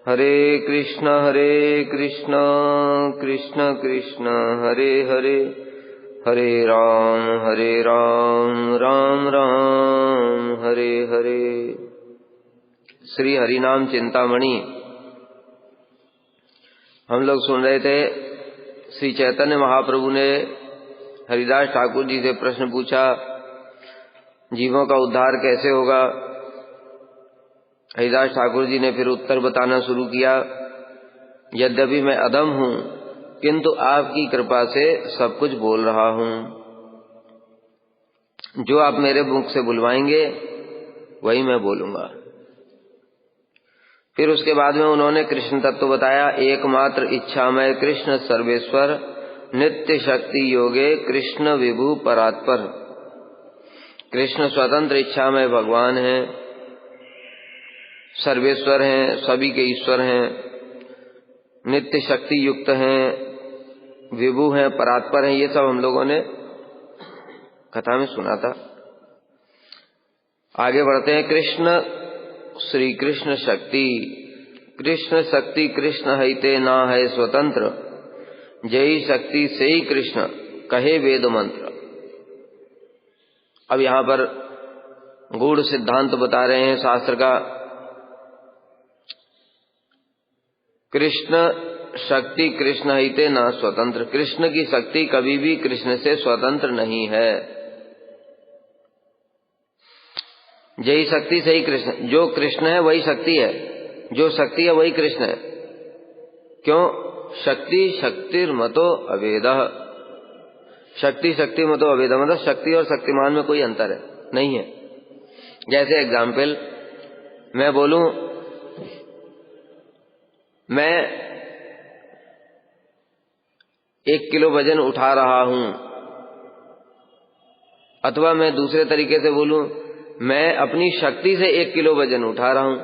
हरे कृष्ण कृष्ण कृष्ण हरे हरे, हरे राम राम राम हरे हरे। श्री हरिनाम चिंतामणि हम लोग सुन रहे थे। श्री चैतन्य महाप्रभु ने हरिदास ठाकुर जी से प्रश्न पूछा, जीवों का उद्धार कैसे होगा। हरिदास ठाकुर जी ने फिर उत्तर बताना शुरू किया, यद्यपि मैं अधम हूं किंतु आपकी कृपा से सब कुछ बोल रहा हूं। जो आप मेरे मुख से बुलवाएंगे वही मैं बोलूंगा। फिर उसके बाद में उन्होंने कृष्ण तत्व बताया। एकमात्र इच्छामय कृष्ण सर्वेश्वर, नित्य शक्ति योगे कृष्ण विभु परात्पर। कृष्ण स्वतंत्र इच्छामय भगवान हैं, सर्वेश्वर हैं, सभी के ईश्वर हैं, नित्य शक्ति युक्त हैं, विभु हैं, परात्पर हैं। ये सब हम लोगों ने कथा में सुना था। आगे बढ़ते हैं। कृष्ण श्री कृष्ण शक्ति, कृष्ण शक्ति कृष्ण हईते ना है स्वतंत्र, जय शक्ति से ही कृष्ण कहे वेद मंत्र। अब यहां पर गूढ़ सिद्धांत बता रहे हैं शास्त्र का। कृष्ण शक्ति कृष्ण हईते ना स्वतंत्र, कृष्ण की शक्ति कभी भी कृष्ण से स्वतंत्र नहीं है। जय शक्ति से ही कृष्ण, जो कृष्ण है वही शक्ति है, जो शक्ति है वही कृष्ण है। क्यों? शक्ति शक्तिर्मतो अभेदः। शक्ति शक्ति मतो अभेदः मतलब शक्ति और शक्तिमान में कोई अंतर है नहीं है। जैसे एग्जाम्पल मैं बोलूं, मैं 1 किलो वजन उठा रहा हूं, अथवा मैं दूसरे तरीके से बोलूं, मैं अपनी शक्ति से 1 किलो वजन उठा रहा हूं।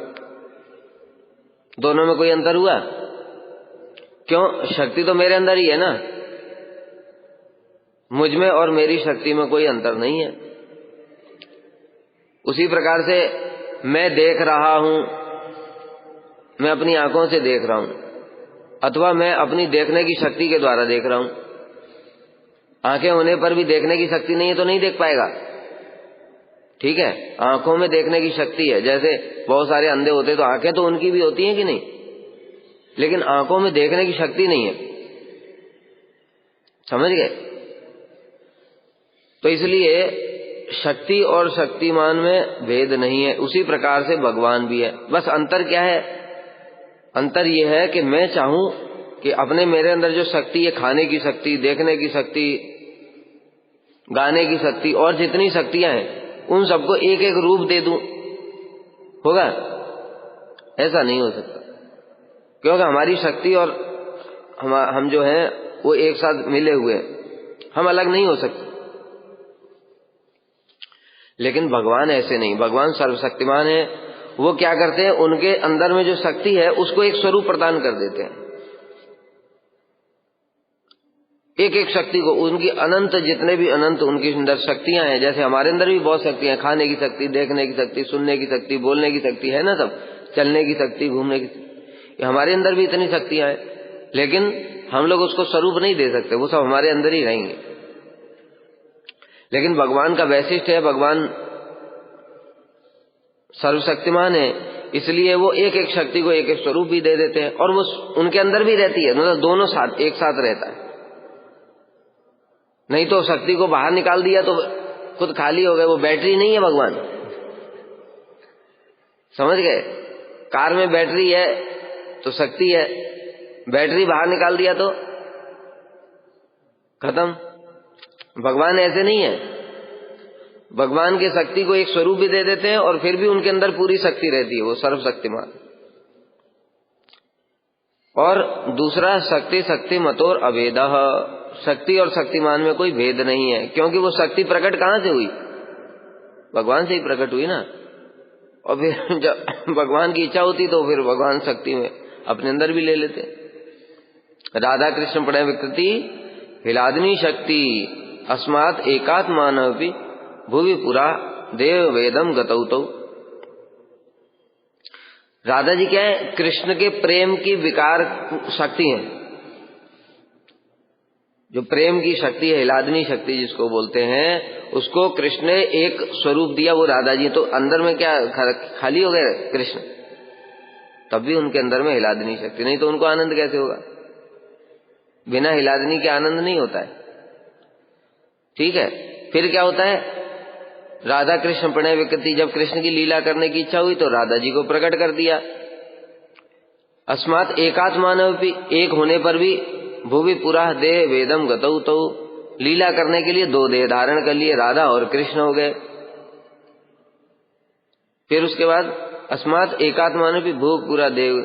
दोनों में कोई अंतर हुआ? क्यों? शक्ति तो मेरे अंदर ही है ना, मुझ में और मेरी शक्ति में कोई अंतर नहीं है। उसी प्रकार से मैं देख रहा हूं, मैं अपनी आंखों से देख रहा हूं, अथवा मैं अपनी देखने की शक्ति के द्वारा देख रहा हूं। आंखें होने पर भी देखने की शक्ति नहीं है तो नहीं देख पाएगा, ठीक है। आंखों में देखने की शक्ति है। जैसे बहुत सारे अंधे होते तो आंखें तो उनकी भी होती हैं कि नहीं, लेकिन आंखों में देखने की शक्ति नहीं है। समझ गए? तो इसलिए शक्ति और शक्तिमान में भेद नहीं है। उसी प्रकार से भगवान भी है। बस अंतर क्या है? अंतर यह है कि मैं चाहूं कि अपने मेरे अंदर जो शक्ति है, खाने की शक्ति, देखने की शक्ति, गाने की शक्ति और जितनी शक्तियां हैं, उन सबको एक एक रूप दे दूं, होगा? ऐसा नहीं हो सकता, क्योंकि हमारी शक्ति और हम जो हैं वो एक साथ मिले हुए हैं, हम अलग नहीं हो सकते। लेकिन भगवान ऐसे नहीं, भगवान सर्वशक्तिमान है। वो क्या करते हैं, उनके अंदर में जो शक्ति है उसको एक स्वरूप प्रदान कर देते हैं। एक एक शक्ति को, उनकी अनंत, जितने भी अनंत उनकी अंदर शक्तियां हैं, जैसे हमारे अंदर भी बहुत शक्तियां हैं, खाने की शक्ति, देखने की शक्ति, सुनने की शक्ति, बोलने की शक्ति है ना, सब चलने की शक्ति, घूमने की, हमारे अंदर भी इतनी शक्तियां हैं। लेकिन हम लोग उसको स्वरूप नहीं दे सकते, वो सब हमारे अंदर ही रहेंगे। लेकिन भगवान का वैशिष्ट है, भगवान सर्वशक्तिमान है, इसलिए वो एक एक शक्ति को एक एक स्वरूप भी दे देते हैं, और वो उनके अंदर भी रहती है, मतलब दोनों साथ एक साथ रहता है। नहीं तो शक्ति को बाहर निकाल दिया तो खुद खाली हो गए, वो बैटरी नहीं है भगवान। समझ गए? कार में बैटरी है तो शक्ति है, बैटरी बाहर निकाल दिया तो खत्म। भगवान ऐसे नहीं है। भगवान की शक्ति को एक स्वरूप भी दे देते हैं और फिर भी उनके अंदर पूरी शक्ति रहती है, वो सर्वशक्तिमान। और दूसरा, शक्ति शक्ति मतोर अभेदः, शक्ति और शक्तिमान में कोई भेद नहीं है, क्योंकि वो शक्ति प्रकट कहां से हुई? भगवान से ही प्रकट हुई ना। और फिर जब भगवान की इच्छा होती तो फिर भगवान शक्ति में अपने अंदर भी ले लेते। राधा कृष्ण प्रणय विकृति हिलादनी शक्ति अस्मात् एकात्मानपि भुवि पुरा देव वेदम गतौतौ। राधा जी क्या है? कृष्ण के प्रेम की विकार शक्ति है। जो प्रेम की शक्ति है, हिलादनी शक्ति जिसको बोलते हैं, उसको कृष्ण ने एक स्वरूप दिया, वो राधा जी। तो अंदर में क्या खाली हो गए कृष्ण? तब भी उनके अंदर में हिलादनी शक्ति, नहीं तो उनको आनंद कैसे होगा? बिना हिलादनी के आनंद नहीं होता है। ठीक है, फिर क्या होता है? राधा कृष्ण प्रणय विकृति, जब कृष्ण की लीला करने की इच्छा हुई तो राधा जी को प्रकट कर दिया। अस्मात् एकात्म मानव भी, एक होने पर भी, भुवि पुरा देह वेदम गतौ तौ, लीला करने के लिए दो देह धारण कर लिए, राधा और कृष्ण हो गए। फिर उसके बाद अस्मात् एकात्म मानव भी भुव पुरा देव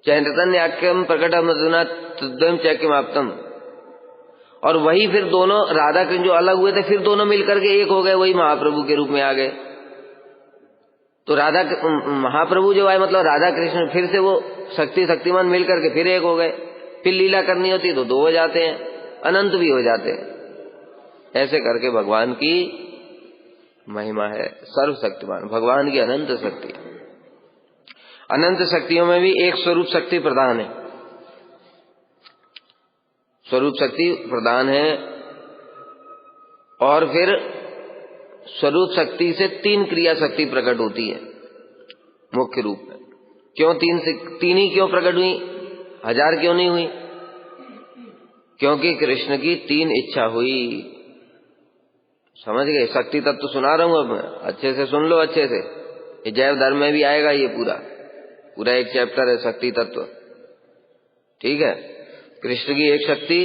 चैतन्याख्यम प्रकट मधुना तद्वयम चैक्यमाप्तम। और वही फिर दोनों राधा कृष्ण जो अलग हुए थे, फिर दोनों मिलकर के एक हो गए, वही महाप्रभु के रूप में आ गए। तो राधा महाप्रभु जो आए, मतलब राधा कृष्ण फिर से वो शक्तिमान मिलकर के फिर एक हो गए। फिर लीला करनी होती तो दो हो जाते हैं, अनंत भी हो जाते हैं। ऐसे करके भगवान की महिमा है, सर्वशक्तिमान भगवान की अनंत शक्ति। अनंत शक्तियों में भी एक स्वरूप शक्ति प्रधान है। स्वरूप शक्ति प्रधान है, और फिर स्वरूप शक्ति से तीन क्रिया शक्ति प्रकट होती है मुख्य रूप में। क्यों तीन ही क्यों प्रकट हुई? 1000 क्यों नहीं हुई? क्योंकि कृष्ण की 3 इच्छा हुई। समझ गए? शक्ति तत्व सुना रहा हूं, अब अच्छे से सुन लो, अच्छे से। ये जैव धर्म में भी आएगा, ये पूरा एक चैप्टर है शक्ति तत्व। ठीक है, कृष्ण की एक शक्ति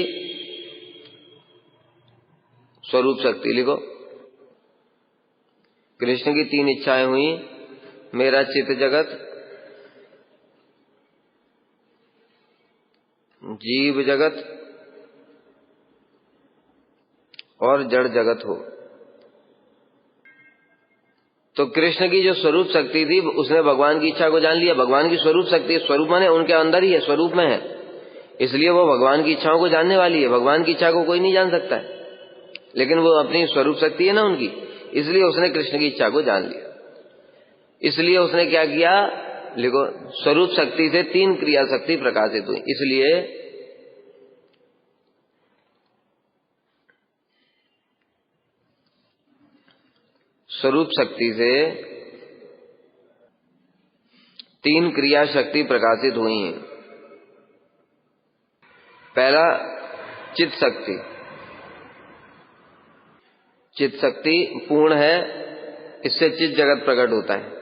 स्वरूप शक्ति लिखो। कृष्ण की 3 इच्छाएं हुई, मेरा चित्त जगत, जीव जगत और जड़ जगत हो। तो कृष्ण की जो स्वरूप शक्ति थी, उसने भगवान की इच्छा को जान लिया। भगवान की स्वरूप शक्ति, स्वरूप माने उनके अंदर ही है, स्वरूप में है, इसलिए वो भगवान की इच्छाओं को जानने वाली है। भगवान की इच्छा को कोई नहीं जान सकता है, लेकिन वो अपनी स्वरूप शक्ति है ना उनकी, इसलिए उसने कृष्ण की इच्छा को जान लिया। इसलिए उसने क्या किया? लिखो, स्वरूप शक्ति से 3 क्रिया शक्ति प्रकाशित हुई। इसलिए स्वरूप शक्ति से 3 क्रिया शक्ति प्रकाशित हुई हैं। पहला चित्त शक्ति। चित्त शक्ति पूर्ण है, इससे चित्त जगत प्रकट होता है।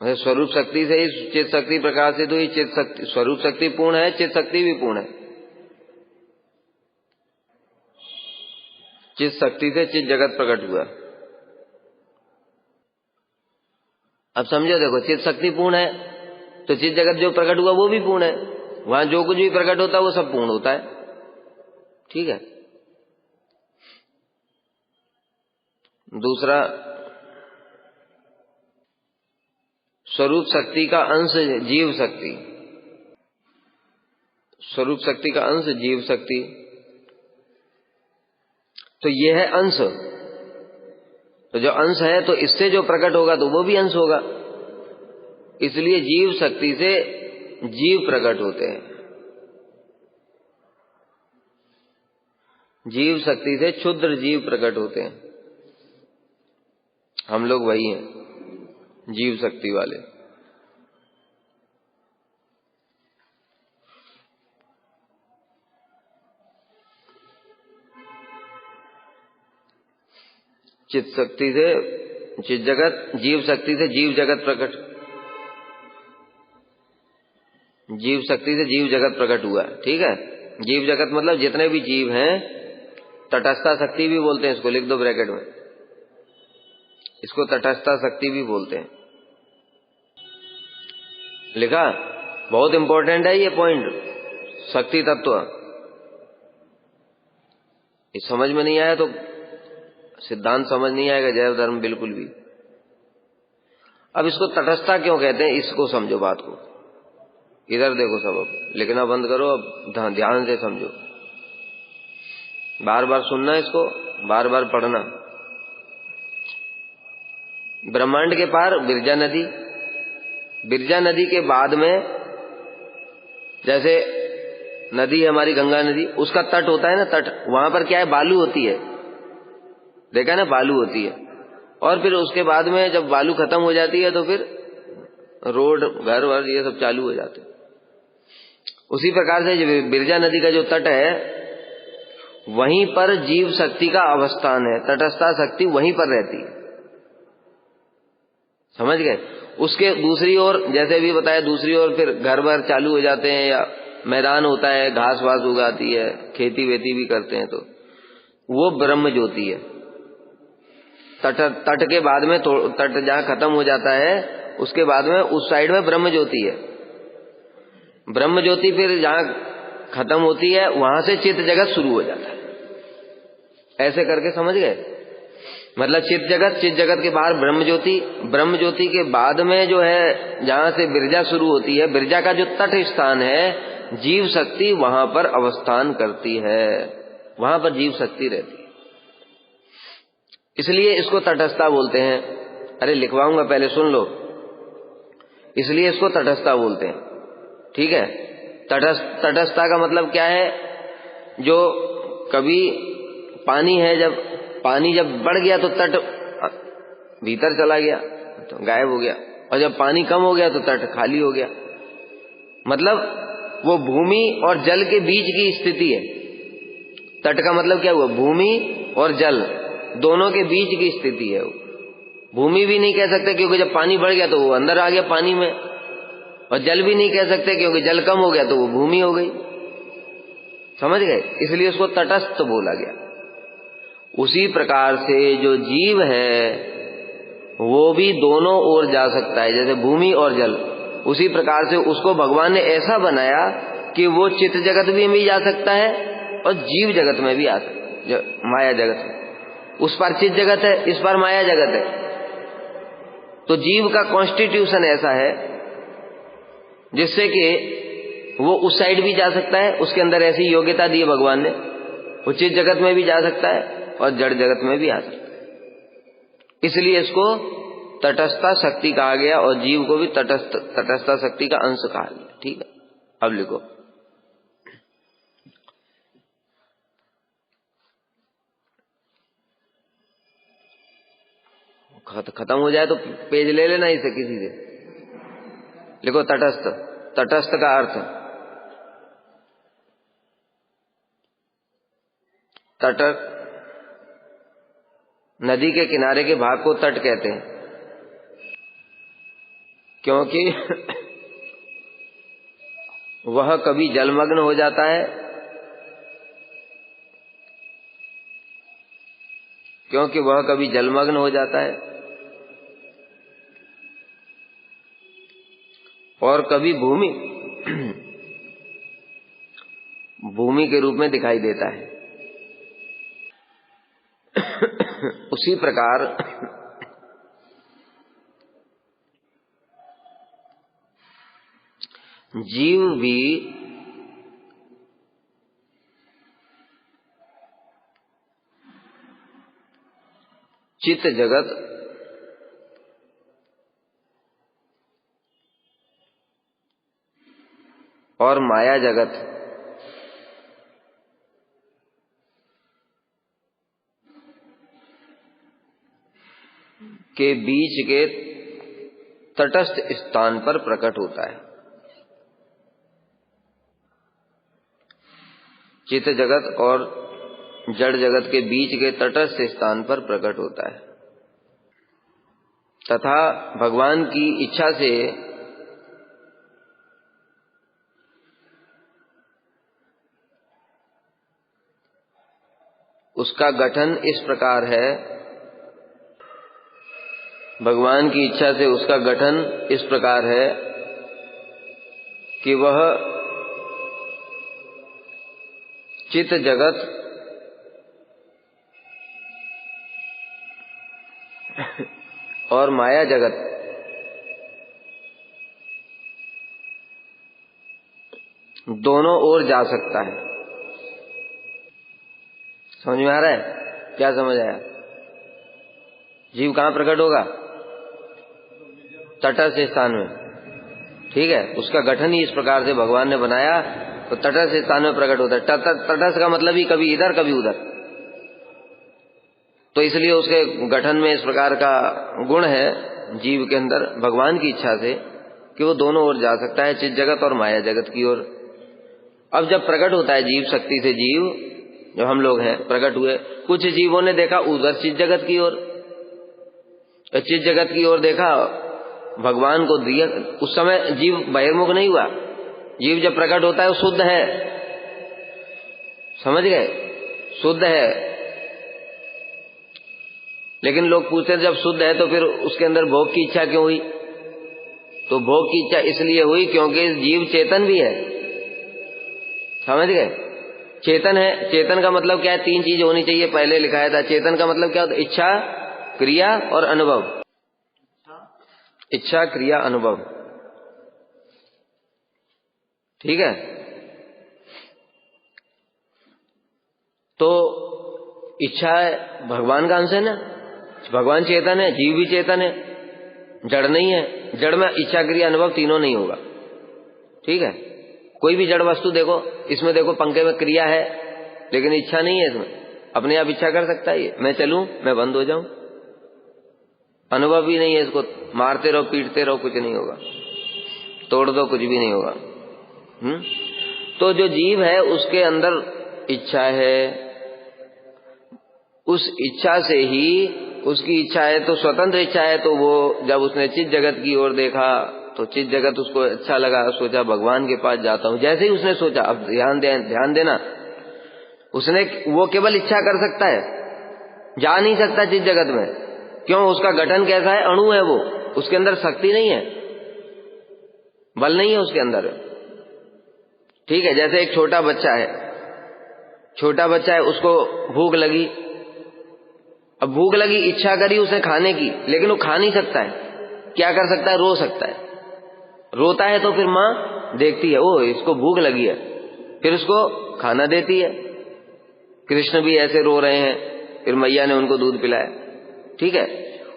स्वरूप शक्ति से ही चित्त शक्ति प्रकाशित हुई। चित्त शक्ति, स्वरूप शक्ति पूर्ण है, चित्त शक्ति भी पूर्ण है। चित्त शक्ति से चित्त जगत प्रकट हुआ। अब समझो, देखो, चित्त शक्ति पूर्ण है तो चित्त जगत जो प्रकट हुआ वो भी पूर्ण है। वहां जो कुछ भी प्रकट होता है वो सब पूर्ण होता है। ठीक है। दूसरा, स्वरूप शक्ति का अंश जीव शक्ति। स्वरूप शक्ति का अंश जीव शक्ति, तो यह है अंश। तो जो अंश है, तो इससे जो प्रकट होगा तो वो भी अंश होगा। इसलिए जीव शक्ति से जीव प्रकट होते हैं। जीव शक्ति से क्षुद्र जीव प्रकट होते हैं। हम लोग वही हैं, जीव शक्ति वाले। चित्त शक्ति से चित्त जगत, जीव शक्ति से जीव जगत प्रकट, जीव शक्ति से जीव जगत प्रकट हुआ। ठीक है। जीव जगत मतलब जितने भी जीव हैं, तटस्था शक्ति भी बोलते हैं इसको, लिख दो ब्रैकेट में, इसको तटस्था शक्ति भी बोलते हैं। लिखा? बहुत इंपॉर्टेंट है ये पॉइंट, शक्ति तत्व। ये समझ में नहीं आया तो सिद्धांत समझ नहीं आएगा, जैव धर्म बिल्कुल भी। अब इसको तटस्थता क्यों कहते हैं, इसको समझो बात को। इधर देखो सब, अब लिखना बंद करो, अब ध्यान से समझो। बार बार सुनना इसको, बार बार पढ़ना। ब्रह्मांड के पार बिरजा नदी, बिरजा नदी के बाद में जैसे नदी है हमारी गंगा नदी, उसका तट होता है ना, तट, वहां पर क्या है, बालू होती है, देखा ना, बालू होती है। और फिर उसके बाद में जब बालू खत्म हो जाती है तो फिर रोड, घर वर ये सब चालू हो जाते हैं। उसी प्रकार से बिरजा नदी का जो तट है, वहीं पर जीव शक्ति का अवस्थान है, तटस्था शक्ति वहीं पर रहती है, समझ गए। उसके दूसरी ओर, जैसे भी बताया, दूसरी ओर फिर घर भर चालू हो जाते हैं, या मैदान होता है, घास वास उगाती है, खेती वेती भी करते हैं, तो वो ब्रह्म ज्योति है। तट के बाद में, तट जहां खत्म हो जाता है उसके बाद में उस साइड में ब्रह्म ज्योति है। ब्रह्म ज्योति फिर जहां खत्म होती है वहां से चित्त जगत शुरू हो जाता है, ऐसे करके समझ गए। मतलब चित्त जगत के बाहर ब्रह्म ज्योति, ब्रह्म ज्योति के बाद में जो है जहां से बिरजा शुरू होती है, बिरजा का जो तट स्थान है, जीव शक्ति वहां पर अवस्थान करती है, वहां पर जीव शक्ति रहती है, इसलिए इसको तटस्थता बोलते हैं। अरे लिखवाऊंगा, पहले सुन लो, इसलिए इसको तटस्थता बोलते हैं, ठीक है। तटस्थता का मतलब क्या है, जो कभी पानी है, जब पानी जब बढ़ गया तो तट भीतर चला गया, तो गायब हो गया, और जब पानी कम हो गया तो तट खाली हो गया। मतलब वो भूमि और जल के बीच की स्थिति है। तट का मतलब क्या हुआ, भूमि और जल दोनों के बीच की स्थिति है। भूमि भी नहीं कह सकते क्योंकि जब पानी बढ़ गया तो वो अंदर आ गया पानी में, और जल भी नहीं कह सकते क्योंकि जल कम हो गया तो वो भूमि हो गई, समझ गए। इसलिए उसको तटस्थ बोला गया। उसी प्रकार से जो जीव है वो भी दोनों ओर जा सकता है, जैसे भूमि और जल, उसी प्रकार से उसको भगवान ने ऐसा बनाया कि वो चित्त जगत में भी जा सकता है और जीव जगत में भी आ सकता है, माया जगत में। उस पार चित्त जगत है, इस पार माया जगत है। तो जीव का कॉन्स्टिट्यूशन ऐसा है जिससे कि वो उस साइड भी जा सकता है, उसके अंदर ऐसी योग्यता दी है भगवान ने, वो चित्त जगत में भी जा सकता है और जड़ जगत में भी आ सकता है। इसलिए इसको तटस्था शक्ति कहा गया, और जीव को भी तटस्था शक्ति का अंश कहा गया, ठीक है। अब लिखो, खत्म हो जाए तो पेज ले लेना इसे किसी से। लिखो तटस्थ। तटस्थ का अर्थ, तट, नदी के किनारे के भाग को तट कहते हैं, क्योंकि वह कभी जलमग्न हो जाता है, क्योंकि वह कभी जलमग्न हो जाता है और कभी भूमि के रूप में दिखाई देता है। उसी प्रकार जीव भी चित्त जगत और माया जगत के बीच के तटस्थ स्थान पर प्रकट होता है। चित्त जगत और जड़ जगत के बीच के तटस्थ स्थान पर प्रकट होता है, तथा भगवान की इच्छा से उसका गठन इस प्रकार है, भगवान की इच्छा से उसका गठन इस प्रकार है कि वह चित्त जगत और माया जगत दोनों ओर जा सकता है। समझ में आ रहा है? क्या समझ आया? जीव कहां प्रकट होगा? तटस्थ स्थान में, ठीक है, उसका गठन ही इस प्रकार से भगवान ने बनाया, तो तटस्थ स्थान में प्रकट होता है। तटस्थ का मतलब ही कभी इधर कभी उधर, तो इसलिए उसके गठन में इस प्रकार का गुण है जीव के अंदर, भगवान की इच्छा से, कि वो दोनों ओर जा सकता है, चित जगत और माया जगत की ओर। अब जब प्रकट होता है जीव शक्ति से, जीव जब हम लोग हैं प्रकट हुए, कुछ जीवों ने देखा उधर चित जगत की ओर, चित जगत की ओर देखा, भगवान को दिया, उस समय जीव बहिर्मुख नहीं हुआ। जीव जब प्रकट होता है वो शुद्ध है, समझ गए, शुद्ध है। लेकिन लोग पूछते जब शुद्ध है तो फिर उसके अंदर भोग की इच्छा क्यों हुई? तो भोग की इच्छा इसलिए हुई क्योंकि जीव चेतन भी है, समझ गए, चेतन है। चेतन का मतलब क्या है? तीन चीज होनी चाहिए, पहले लिखाया था। चेतन का मतलब क्या होता है? इच्छा, क्रिया और अनुभव। इच्छा, क्रिया, अनुभव, ठीक है। तो इच्छा भगवान का अंश है ना, भगवान चेतन है, जीव भी चेतन है, जड़ नहीं है। जड़ में इच्छा, क्रिया, अनुभव तीनों नहीं होगा, ठीक है। कोई भी जड़ वस्तु देखो, इसमें देखो पंखे में क्रिया है लेकिन इच्छा नहीं है इसमें, अपने आप इच्छा कर सकता है ये, मैं चलूं, मैं बंद हो जाऊं, अनुभव भी नहीं है इसको, मारते रहो पीटते रहो कुछ नहीं होगा, तोड़ दो कुछ भी नहीं होगा। तो जो जीव है उसके अंदर इच्छा है, उस इच्छा से ही, उसकी इच्छा है तो स्वतंत्र इच्छा है, तो वो जब उसने चित जगत की ओर देखा तो चित जगत उसको अच्छा लगा, सोचा भगवान के पास जाता हूं। जैसे ही उसने सोचा, अब ध्यान देना, उसने, वो केवल इच्छा कर सकता है, जा नहीं सकता चित जगत में। क्यों? उसका गठन कैसा है? अणु है वो, उसके अंदर शक्ति नहीं है, बल नहीं है उसके अंदर, ठीक है। जैसे एक छोटा बच्चा है, छोटा बच्चा है, उसको भूख लगी, अब भूख लगी, इच्छा करी उसने खाने की, लेकिन वो खा नहीं सकता है, क्या कर सकता है? रो सकता है। रोता है तो फिर माँ देखती है, ओ इसको भूख लगी है, फिर उसको खाना देती है। कृष्ण भी ऐसे रो रहे हैं, फिर मैया ने उनको दूध पिलाया, ठीक है।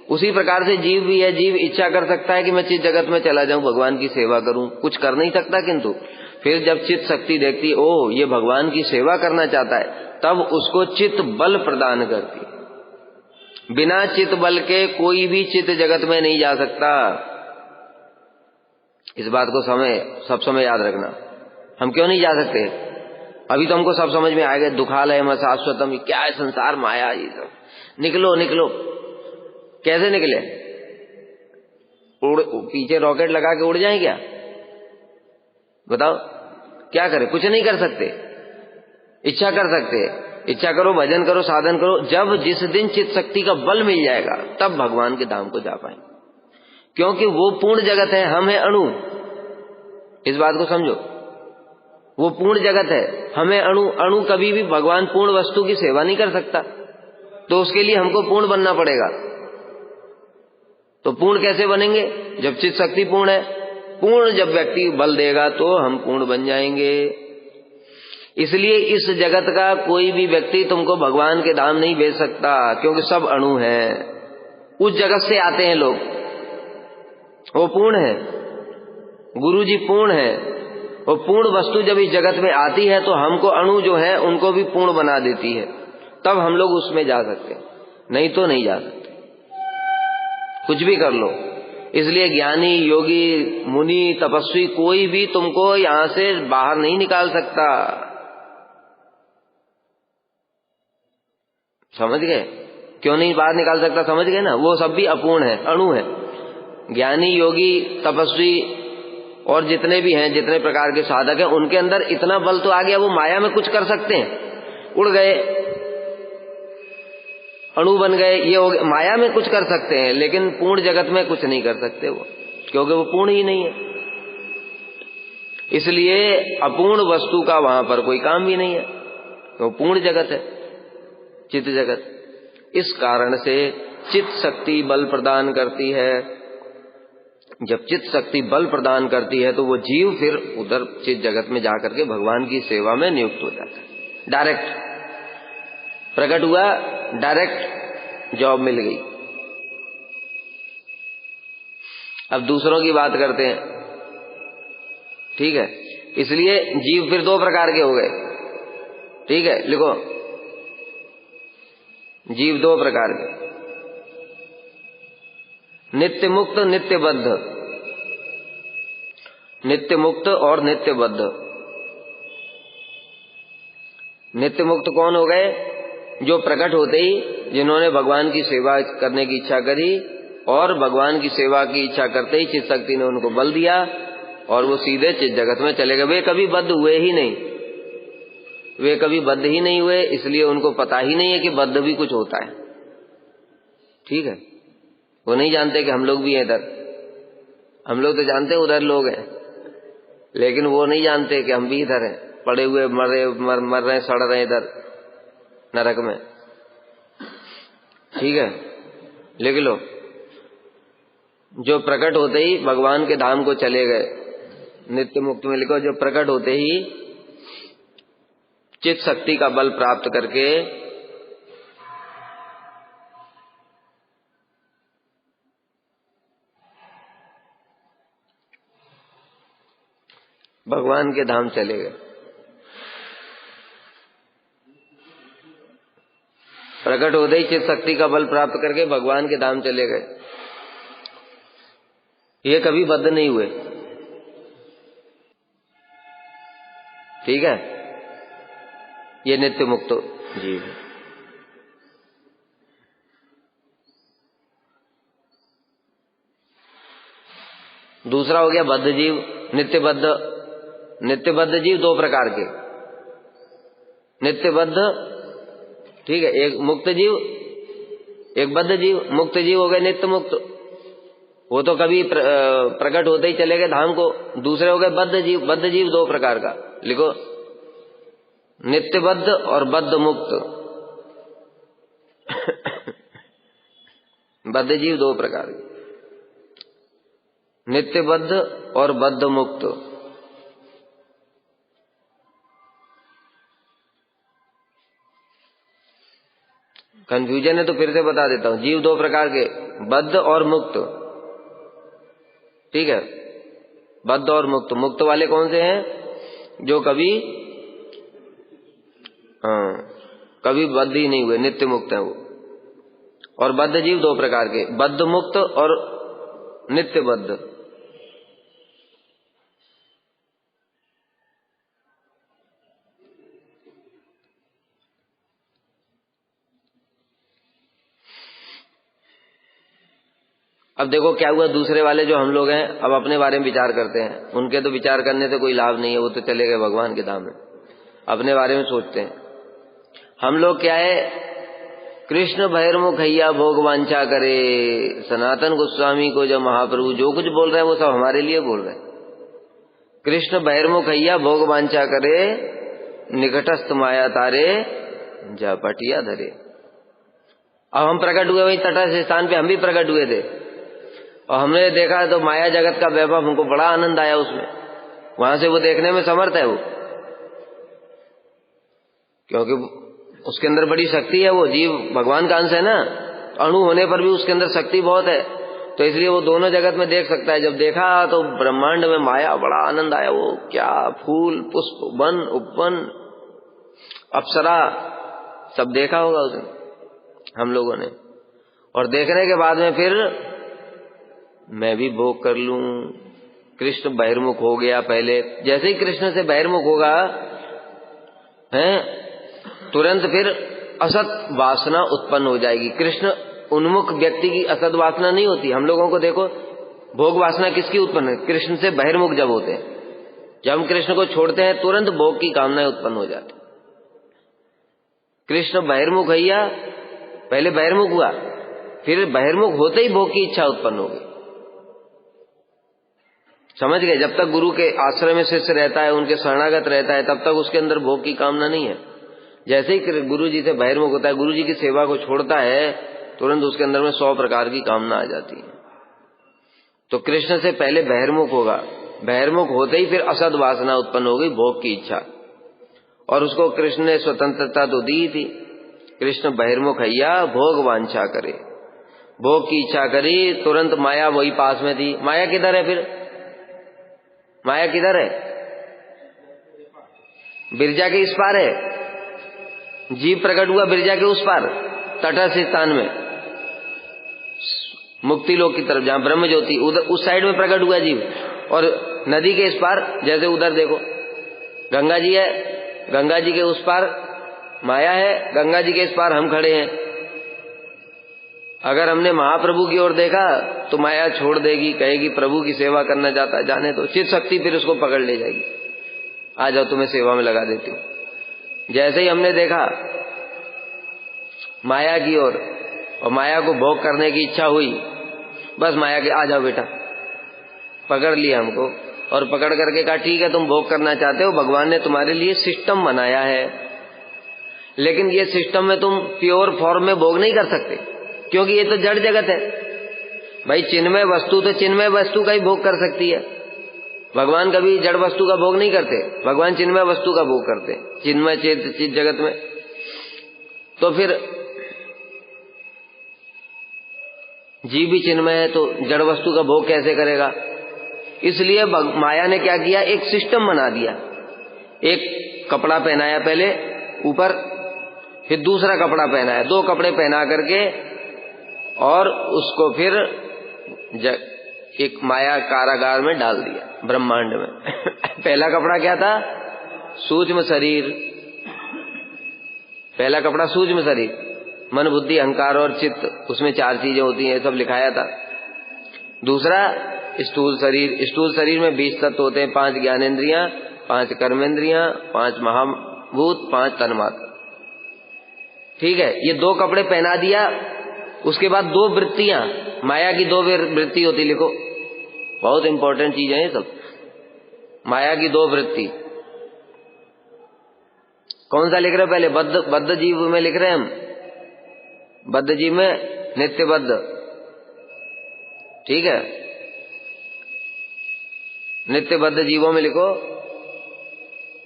उसी प्रकार से जीव भी है, जीव इच्छा कर सकता है कि मैं चित जगत में चला जाऊं, भगवान की सेवा करूं, कुछ कर नहीं सकता, किंतु फिर जब चित शक्ति देखती है, ओ ये भगवान की सेवा करना चाहता है, तब उसको चित बल प्रदान करती है। बिना चित बल के कोई भी चित जगत में नहीं जा सकता, इस बात को सब समय याद रखना। हम क्यों नहीं जा सकते? अभी तो हमको सब समझ में आ गया, दुखालय में शाश्वतम, क्या है संसार, माया, ये सब, निकलो निकलो। कैसे निकले? पीछे रॉकेट लगा के उड़ जाए क्या? बताओ क्या करें? कुछ नहीं कर सकते, इच्छा कर सकते हैं, इच्छा करो, भजन करो, साधन करो। जब जिस दिन चित शक्ति का बल मिल जाएगा तब भगवान के धाम को जा पाएंगे, क्योंकि वो पूर्ण जगत है, हम है अणु, इस बात को समझो। वो पूर्ण जगत है, हमें अणु, अणु कभी भी भगवान पूर्ण वस्तु की सेवा नहीं कर सकता, तो उसके लिए हमको पूर्ण बनना पड़ेगा। तो पूर्ण कैसे बनेंगे? जब चित शक्ति पूर्ण है, पूर्ण जब व्यक्ति बल देगा तो हम पूर्ण बन जाएंगे। इसलिए इस जगत का कोई भी व्यक्ति तुमको भगवान के धाम नहीं भेज सकता, क्योंकि सब अणु है। उस जगत से आते हैं लोग, वो पूर्ण है, गुरु जी पूर्ण है, वो पूर्ण वस्तु जब इस जगत में आती है तो हमको अणु जो है उनको भी पूर्ण बना देती है, तब हम लोग उसमें जा सकते हैं, नहीं तो नहीं जा सकते, कुछ भी कर लो। इसलिए ज्ञानी, योगी, मुनि, तपस्वी कोई भी तुमको यहां से बाहर नहीं निकाल सकता, समझ गए? क्यों नहीं बाहर निकाल सकता? समझ गए ना? वो सब भी अपूर्ण है, अणु है। ज्ञानी, योगी, तपस्वी और जितने भी हैं, जितने प्रकार के साधक हैं, उनके अंदर इतना बल तो आ गया, वो माया में कुछ कर सकते हैं, उड़ गए, अणु बन गए, ये हो गए, माया में कुछ कर सकते हैं, लेकिन पूर्ण जगत में कुछ नहीं कर सकते वो, क्योंकि वो पूर्ण ही नहीं है। इसलिए अपूर्ण वस्तु का वहां पर कोई काम भी नहीं है, वो पूर्ण जगत है, चित्त जगत। इस कारण से चित्त शक्ति बल प्रदान करती है। जब चित्त शक्ति बल प्रदान करती है तो वो जीव फिर उधर चित्त जगत में जाकर के भगवान की सेवा में नियुक्त हो जाता है। डायरेक्ट प्रकट हुआ, डायरेक्ट जॉब मिल गई। अब दूसरों की बात करते हैं, ठीक है। इसलिए जीव फिर दो प्रकार के हो गए, ठीक है, लिखो, जीव दो प्रकार के, नित्य मुक्त नित्य बद्ध, नित्य मुक्त और नित्य बद्ध। नित्य मुक्त कौन हो गए? जो प्रकट होते ही जिन्होंने भगवान की सेवा करने की इच्छा करी और भगवान की सेवा की इच्छा करते ही चित्त शक्ति ने उनको बल दिया और वो सीधे चित्त जगत में चले गए। वे कभी बद्ध हुए ही नहीं, वे कभी बद्ध ही नहीं हुए, इसलिए उनको पता ही नहीं है कि बद्ध भी कुछ होता है, ठीक है। वो नहीं जानते कि हम लोग भी हैं इधर, हम लोग तो जानते हैं उधर लोग हैं, लेकिन वो नहीं जानते कि हम भी इधर हैं, पड़े हुए मर रहे, सड़ रहे इधर नरक में, ठीक है। लिख लो, जो प्रकट होते ही भगवान के धाम को चले गए, नित्य मुक्त में लिखो, जो प्रकट होते ही चित्त शक्ति का बल प्राप्त करके भगवान के धाम चले गए। प्रकट होते ही चित्त शक्ति का बल प्राप्त करके भगवान के धाम चले गए, ये कभी बद्ध नहीं हुए, ठीक है। ये नित्य मुक्त जीव है। दूसरा हो गया बद्ध जीव, नित्य बद्ध। नित्य बद्ध जीव दो प्रकार के, नित्य बद्ध, ठीक है, एक मुक्त जीव, एक बद्ध जीव। मुक्त जीव हो गए नित्य मुक्त, वो तो कभी प्रकट होते ही चले गए धाम को। दूसरे हो गए बद्ध जीव। बद्ध जीव दो प्रकार का, लिखो, नित्य बद्ध और बद्ध मुक्त। बद्ध जीव दो प्रकार के, नित्य बद्ध और बद्ध मुक्त। कंफ्यूजन है तो फिर से बता देता हूं, जीव दो प्रकार के, बद्ध और मुक्त, ठीक है। बद्ध और मुक्त। मुक्त वाले कौन से हैं? जो कभी कभी बद्ध ही नहीं हुए, नित्य मुक्त है वो। और बद्ध जीव दो प्रकार के, बद्ध मुक्त और नित्य बद्ध। अब देखो क्या हुआ, दूसरे वाले जो हम लोग हैं अब अपने बारे में विचार करते हैं। उनके तो विचार करने से कोई लाभ नहीं है, वो तो चले गए भगवान के धाम में। अपने बारे में सोचते हैं हम लोग। क्या है, कृष्ण भैरमुखैया भोग वांछा करे। सनातन गोस्वामी को जो महाप्रभु जो कुछ बोल रहे हैं वो सब हमारे लिए बोल रहे हैं। कृष्ण भैरमुखैया भोग वांछा करे, निकटस्थ माया तारे, जा पटिया धरे। अब हम प्रकट हुए वही तटस्थ स्थान पे, हम भी प्रकट हुए थे और हमने देखा तो माया जगत का वैभव, हमको बड़ा आनंद आया उसमें। वहां से वो देखने में समर्थ है वो, क्योंकि उसके अंदर बड़ी शक्ति है। वो जीव भगवान का अंश है ना, अणु होने पर भी उसके अंदर शक्ति बहुत है, तो इसलिए वो दोनों जगत में देख सकता है। जब देखा तो ब्रह्मांड में माया, बड़ा आनंद आया। वो क्या फूल पुष्प वन उपवन अप्सरा सब देखा होगा उसने, हम लोगों ने। और देखने के बाद में फिर मैं भी भोग कर लूं। कृष्ण बहिर्मुख हो गया पहले। जैसे ही कृष्ण से बहिर्मुख होगा है, तुरंत फिर असत वासना उत्पन्न हो जाएगी। कृष्ण उन्मुख व्यक्ति की असत वासना नहीं होती। हम लोगों को देखो, भोग वासना किसकी उत्पन्न है? कृष्ण से बहिर्मुख जब होते हैं, जब हम कृष्ण को छोड़ते हैं तुरंत भोग की कामनाएं उत्पन्न हो जाती। कृष्ण बहिर्मुख हैया, पहले बहिर्मुख हुआ, फिर बहिर्मुख होते ही भोग की इच्छा उत्पन्न हो गई। समझ गए? जब तक गुरु के आश्रय में शिष्य रहता है, उनके शरणागत रहता है, तब तक उसके अंदर भोग की कामना नहीं है। जैसे ही गुरु जी से बहिर्मुख होता है, गुरु जी की सेवा को छोड़ता है, तुरंत उसके अंदर में 100 प्रकार की कामना आ जाती है। तो कृष्ण से पहले बहिर्मुख होगा, बहिर्मुख होते ही फिर असद वासना उत्पन्न हो गई, भोग की इच्छा। और उसको कृष्ण ने स्वतंत्रता तो दी थी। कृष्ण बहिर्मुख हैया भोग वांछा करे। भोग की इच्छा करी, तुरंत माया वही पास में थी। माया किधर है फिर? माया किधर है? बिरजा के इस पार है। जीव प्रकट हुआ बिरजा के उस पार, तटस्थ स्थान में, मुक्ति लोक की तरफ, जहां ब्रह्म ज्योति, उधर उस साइड में प्रकट हुआ जीव। और नदी के इस पार, जैसे उधर देखो गंगा जी है, गंगा जी के उस पार माया है, गंगा जी के इस पार हम खड़े हैं। अगर हमने महाप्रभु की ओर देखा तो माया छोड़ देगी, कहेगी प्रभु की सेवा करना चाहता है, जाने तो। चित शक्ति फिर उसको पकड़ ले जाएगी, आ जाओ तुम्हें सेवा में लगा देती हूं। जैसे ही हमने देखा माया की ओर और माया को भोग करने की इच्छा हुई, बस माया के आ जाओ बेटा, पकड़ लिया हमको। और पकड़ करके कहा ठीक है तुम भोग करना चाहते हो, भगवान ने तुम्हारे लिए सिस्टम बनाया है, लेकिन ये सिस्टम में तुम प्योर फॉर्म में भोग नहीं कर सकते, क्योंकि ये तो जड़ जगत है भाई। चिन्मय वस्तु तो चिन्मय वस्तु का ही भोग कर सकती है। भगवान कभी जड़ वस्तु का भोग नहीं करते, भगवान चिन्मय वस्तु का भोग करते, चिन्मय चित जगत में। तो फिर जीव भी चिन्मय है, तो जड़ वस्तु का भोग कैसे करेगा? इसलिए माया ने क्या किया, एक सिस्टम बना दिया। एक कपड़ा पहनाया पहले ऊपर, फिर दूसरा कपड़ा पहनाया, 2 कपड़े पहना करके, और उसको फिर एक माया कारागार में डाल दिया, ब्रह्मांड में। पहला कपड़ा क्या था? सूक्ष्म शरीर। पहला कपड़ा सूक्ष्म शरीर, मन बुद्धि अहंकार और चित्त, उसमें 4 चीजें होती हैं, सब लिखाया था। दूसरा स्थूल शरीर। स्थूल शरीर में 20 तत्व होते हैं, 5 ज्ञानेंद्रियां, 5 कर्मेंद्रियां, 5 महाभूत, 5 तन्मात्र। ठीक है, ये 2 कपड़े पहना दिया। उसके बाद 2 वृत्तियां, माया की 2 वृत्ति होती, लिखो, बहुत इंपॉर्टेंट चीज है ये सब। माया की 2 वृत्ति, कौन सा लिख रहे हो पहले? बद्ध जीव में लिख रहे हैं हम, बद्ध जीव में नित्य बद्ध। ठीक है, नित्य बद्ध जीवों में लिखो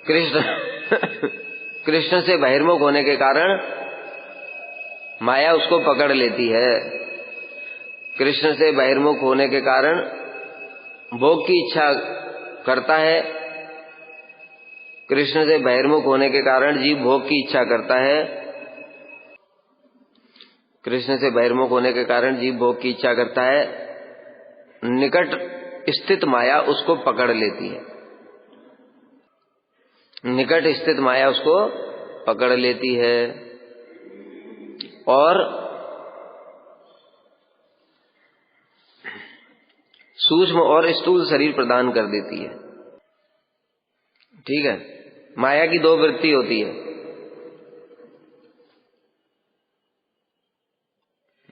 कृष्ण। कृष्ण से बहिर्मुख होने के कारण माया उसको पकड़ लेती है। कृष्ण से बहिर्मुख होने के कारण भोग की इच्छा करता है। कृष्ण से बहिर्मुख होने के कारण जीव भोग की इच्छा करता है। कृष्ण से बहिर्मुख होने के कारण जीव भोग की इच्छा करता है। निकट स्थित माया उसको पकड़ लेती है। निकट स्थित माया उसको पकड़ लेती है और सूक्ष्म और स्थूल शरीर प्रदान कर देती है। ठीक है, माया की 2 वृत्ति होती है।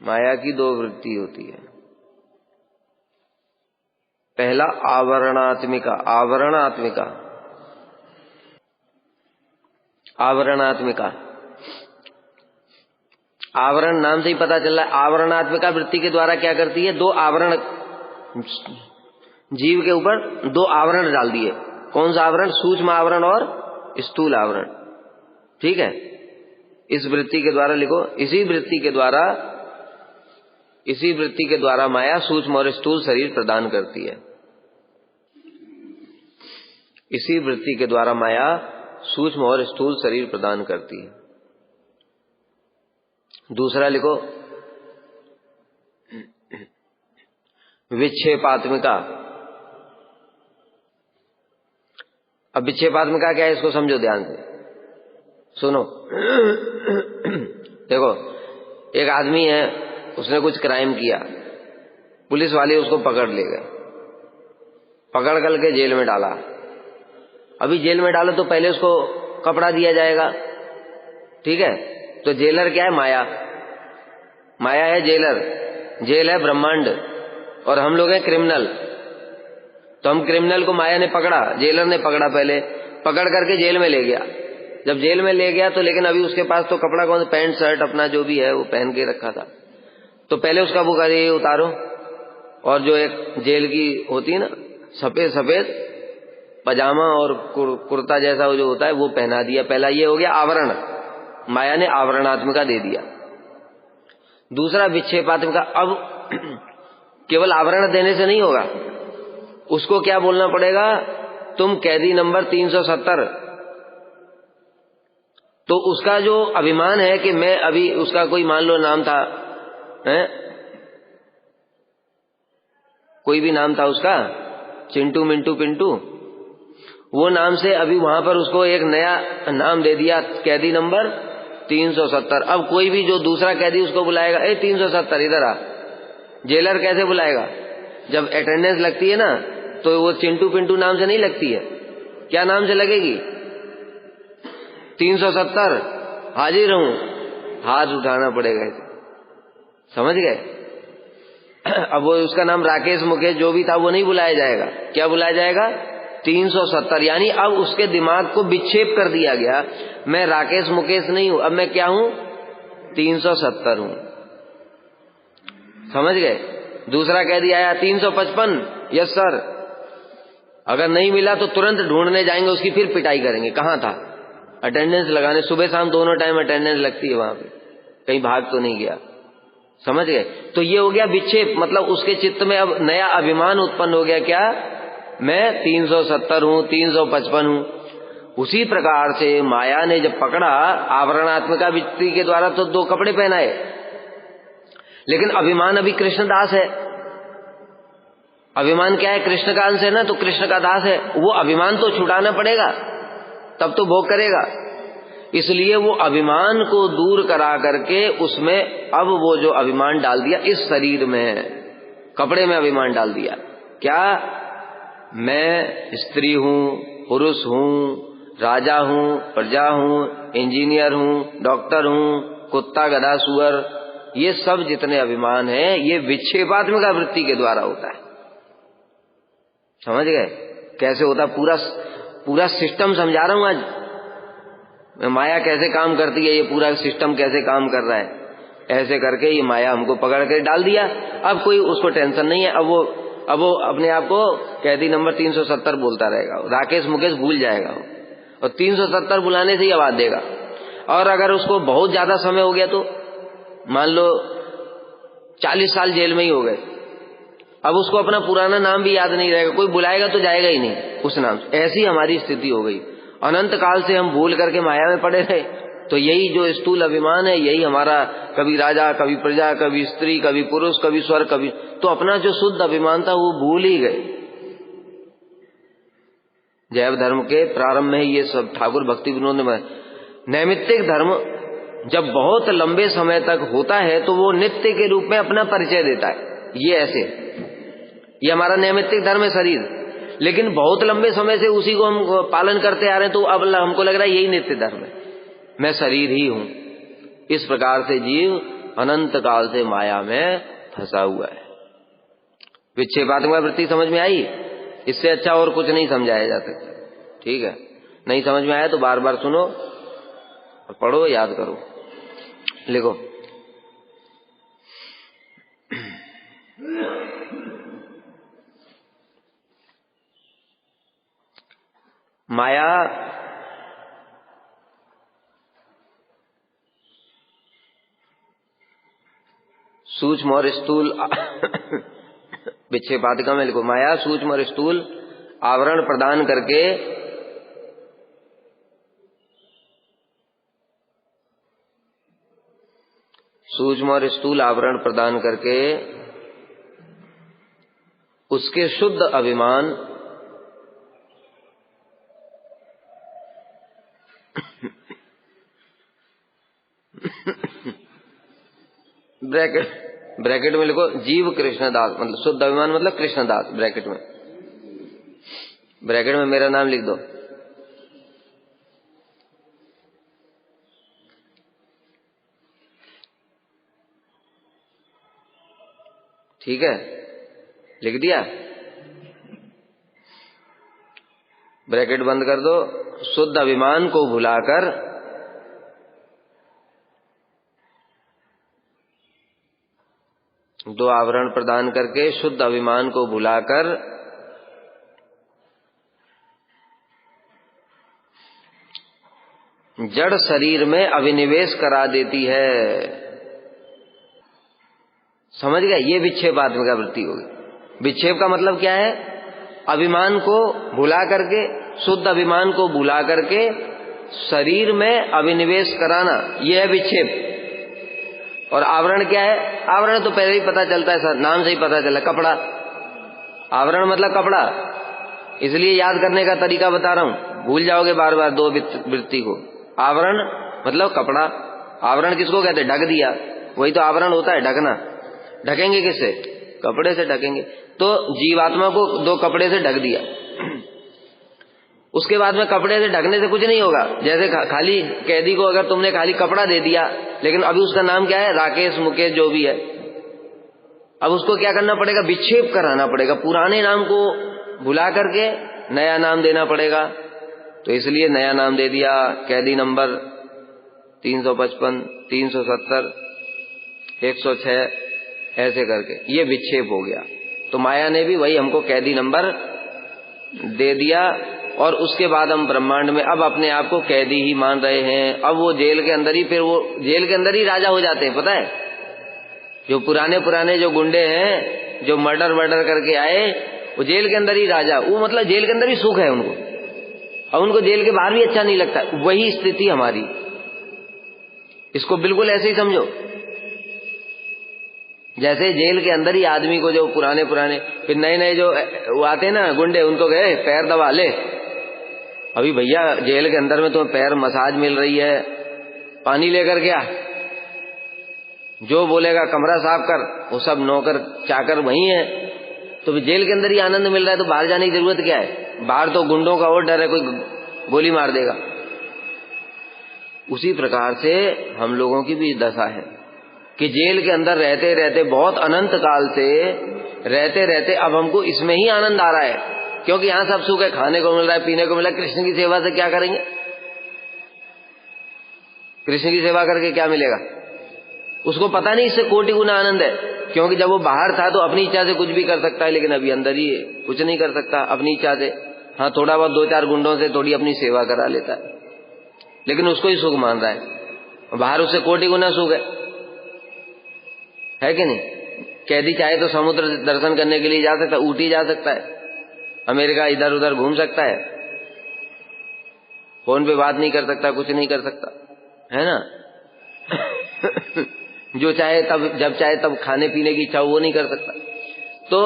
माया की 2 वृत्ति होती है। पहला आवरणात्मिका। आवरणात्मिका, आवरणात्मिका, आवरण नाम से ही पता चल रहा है। आवरणात्मिका वृत्ति के द्वारा क्या करती है? 2 आवरण, जीव के ऊपर 2 आवरण डाल दिए। कौन सा आवरण? सूक्ष्म आवरण और स्थूल आवरण। ठीक है, इस वृत्ति के द्वारा लिखो, इसी वृत्ति के द्वारा माया सूक्ष्म और स्थूल शरीर प्रदान करती है। इसी वृत्ति के द्वारा माया सूक्ष्म और स्थूल शरीर प्रदान करती है। दूसरा लिखो विक्षेपात्मिका। अब विक्षेपात्मिका क्या है इसको समझो ध्यान से, सुनो। देखो, एक आदमी है, उसने कुछ क्राइम किया, पुलिस वाले उसको पकड़ ले गए, पकड़ करके जेल में डाला। अभी जेल में डालो तो पहले उसको कपड़ा दिया जाएगा। ठीक है, तो जेलर क्या है? माया। माया है जेलर, जेल है ब्रह्मांड, और हम लोग हैं क्रिमिनल। तो हम क्रिमिनल को माया ने पकड़ा, जेलर ने पकड़ा, पहले पकड़ करके जेल में ले गया। जब जेल में ले गया तो लेकिन अभी उसके पास तो कपड़ा कौन, पैंट शर्ट अपना जो भी है वो पहन के रखा था। तो पहले उसका वो ये उतारो, और जो एक जेल की होती है ना सफेद सफेद पजामा और कुर्ता जैसा जो होता है वो पहना दिया। पहला ये हो गया आवरण, माया ने आवरणात्मिका दे दिया। दूसरा विक्षेपात्मक का, अब केवल आवरण देने से नहीं होगा, उसको क्या बोलना पड़ेगा, तुम कैदी नंबर 370। तो उसका जो अभिमान है कि मैं अभी, उसका कोई मान लो नाम था, कोई भी नाम था उसका, चिंटू मिंटू पिंटू, वो नाम से अभी वहां पर उसको एक नया नाम दे दिया, कैदी नंबर 370। अब कोई भी जो दूसरा कैदी उसको बुलाएगा, 370 इधर आ। जेलर कैसे बुलाएगा, जब अटेंडेंस लगती है ना तो वो चिंटू पिंटू नाम से नहीं लगती है, क्या नाम से लगेगी, 370 हाजिर हूं, हाथ उठाना पड़ेगा, समझ गए। अब वो उसका नाम राकेश मुकेश जो भी था वो नहीं बुलाया जाएगा, क्या बुलाया जाएगा, 370। यानी अब उसके दिमाग को विक्षेप कर दिया गया, मैं राकेश मुकेश नहीं हूं, अब मैं क्या हूं, 370 हूं, समझ गए। दूसरा कह दिया आया 355, यस सर, अगर नहीं मिला तो तुरंत ढूंढने जाएंगे उसकी, फिर पिटाई करेंगे, कहां था, अटेंडेंस लगाने, सुबह शाम दोनों टाइम अटेंडेंस लगती है वहां पे, कहीं भाग तो नहीं गया, समझ गए। तो ये हो गया विक्षेप, मतलब उसके चित्त में अब नया अभिमान उत्पन्न हो गया, क्या, मैं 370 हूं, 355 हूं। उसी प्रकार से माया ने जब पकड़ा आवरणात्मिका वृत्ति के द्वारा तो 2 कपड़े पहनाए, लेकिन अभिमान अभी कृष्णदास है। अभिमान क्या है, कृष्ण का अंश है ना, तो कृष्ण का दास है, वो अभिमान तो छुटाना पड़ेगा, तब तो भोग करेगा। इसलिए वो अभिमान को दूर करा करके उसमें अब वो जो अभिमान डाल दिया इस शरीर में, कपड़े में अभिमान डाल दिया, क्या, मैं स्त्री हूं, पुरुष हूं, राजा हूं, प्रजा हूं, इंजीनियर हूं, डॉक्टर हूं, कुत्ता गधा सुअर, ये सब जितने अभिमान हैं ये विक्षेपात्मक वृत्ति के द्वारा होता है, समझ गए कैसे होता। पूरा सिस्टम समझा रहा हूं आज, माया कैसे काम करती है, ये पूरा सिस्टम कैसे काम कर रहा है, ऐसे करके ये माया हमको पकड़ के डाल दिया। अब कोई उसको टेंशन नहीं है, अब वो अपने आप को कैदी नंबर 370 बोलता रहेगा, राकेश मुकेश भूल जाएगा और 370 बुलाने से ही आवाज देगा। और अगर उसको बहुत ज्यादा समय हो गया तो मान लो 40 साल जेल में ही हो गए, अब उसको अपना पुराना नाम भी याद नहीं रहेगा, कोई बुलाएगा तो जाएगा ही नहीं उस नाम से। ऐसी हमारी स्थिति हो गई, अनंत काल से हम भूल करके माया में पड़े रहे। तो यही जो स्थूल अभिमान है, यही हमारा कभी राजा, कभी प्रजा, कभी स्त्री, कभी पुरुष, कभी स्वर्ग, कभी, तो अपना जो शुद्ध अभिमान था वो भूल ही गए। जैव धर्म के प्रारंभ में ये सब ठाकुर भक्ति विनोद में, नैमित्तिक धर्म जब बहुत लंबे समय तक होता है तो वो नित्य के रूप में अपना परिचय देता है, ये ऐसे, ये हमारा नैमित्तिक धर्म है शरीर, लेकिन बहुत लंबे समय से उसी को हम पालन करते आ रहे हैं, तो अब हमको लग रहा है यही नित्य धर्म है, मैं शरीर ही हूं। इस प्रकार से जीव अनंत काल से माया में फंसा हुआ है। विक्षेपात्मक वृत्ति समझ में आई, इससे अच्छा और कुछ नहीं समझाया जा सकता, ठीक है। नहीं समझ में आया तो बार बार सुनो और पढ़ो, याद करो, लिखो। माया सूक्ष्म और स्थूल विक्षेपात्मिका में लिखो, माया सूक्ष्म और स्थूल आवरण प्रदान करके सूक्ष्म और स्थूल आवरण प्रदान करके उसके शुद्ध अभिमान ब्रैकेट में लिखो जीव कृष्णदास, मतलब शुद्ध अभिमान मतलब कृष्णदास, ब्रैकेट में मेरा नाम लिख दो। ठीक है, लिख दिया, ब्रैकेट बंद कर दो। शुद्ध अभिमान को भुलाकर दो आवरण प्रदान करके शुद्ध अभिमान को भुलाकर जड़ शरीर में अभिनिवेश करा देती है। समझ गए? ये विक्षेपात्मिका वृत्ति होगी। विक्षेप का मतलब क्या है? अभिमान को भुला करके, शुद्ध अभिमान को भुला करके शरीर में अभिनिवेश कराना, यह है विक्षेप। और आवरण क्या है? आवरण तो पहले ही पता चलता है, सर नाम से ही पता चला, कपड़ा। आवरण मतलब कपड़ा, इसलिए याद करने का तरीका बता रहा हूं, भूल जाओगे बार बार दो वृत्ति को। आवरण मतलब कपड़ा। आवरण किसको कहते हैं? ढक दिया, वही तो आवरण होता है, ढकना। ढकेंगे किससे? कपड़े से ढकेंगे। तो जीवात्मा को दो कपड़े से ढक दिया। उसके बाद में कपड़े से ढकने से कुछ नहीं होगा। जैसे खाली कैदी को अगर तुमने खाली कपड़ा दे दिया, लेकिन अभी उसका नाम क्या है? राकेश, मुकेश, जो भी है। अब उसको क्या करना पड़ेगा? विक्षेप कराना पड़ेगा, पुराने नाम को भुला करके नया नाम देना पड़ेगा। तो इसलिए नया नाम दे दिया, कैदी नंबर 355, 370, 106, ऐसे करके, ये विक्षेप हो गया। तो माया ने भी वही हमको कैदी नंबर दे दिया, और उसके बाद हम ब्रह्मांड में अब अपने आप को कैदी ही मान रहे हैं। अब वो जेल के अंदर ही, फिर वो जेल के अंदर ही राजा हो जाते हैं, पता है? जो पुराने जो गुंडे हैं, जो मर्डर करके आए, वो जेल के अंदर ही राजा। वो मतलब जेल के अंदर ही सुख है उनको, और उनको जेल के बाहर भी अच्छा नहीं लगता। वही स्थिति हमारी, इसको बिल्कुल ऐसे ही समझो। जैसे जेल के अंदर ही आदमी को, जो पुराने फिर नए जो वो आते हैं ना गुंडे, उनको कहे पैर दबा ले। अभी भैया जेल के अंदर में तुम्हें पैर मसाज मिल रही है, पानी लेकर क्या, जो बोलेगा कमरा साफ कर, वो सब नौकर चाकर वही है। तो जेल के अंदर ही आनंद मिल रहा है, तो बाहर जाने की जरूरत क्या है? बाहर तो गुंडों का और डर है, कोई गोली मार देगा। उसी प्रकार से हम लोगों की भी दशा है कि जेल के अंदर रहते रहते, बहुत अनंत काल से रहते रहते, अब हमको इसमें ही आनंद आ रहा है, क्योंकि यहां सब सुख है, खाने को मिल रहा है, पीने को मिल रहा है। कृष्ण की सेवा से क्या करेंगे? कृष्ण की सेवा करके क्या मिलेगा? उसको पता नहीं इससे कोटि गुना आनंद है, क्योंकि जब वो बाहर था तो अपनी इच्छा से कुछ भी कर सकता है, लेकिन अभी अंदर ही है, कुछ नहीं कर सकता अपनी इच्छा से। हाँ, थोड़ा बहुत 2-4 गुंडों से थोड़ी अपनी सेवा करा लेता है, लेकिन उसको ही सुख मान रहा है। बाहर उससे कोटि गुना सुख है कि नहीं? कैदी चाहे तो समुद्र दर्शन करने के लिए जा सकता है, ऊटी जा सकता है, अमेरिका इधर उधर घूम सकता है, फोन पे बात नहीं कर सकता, कुछ नहीं कर सकता, है ना? जो चाहे तब, जब चाहे तब खाने पीने की इच्छा वो नहीं कर सकता। तो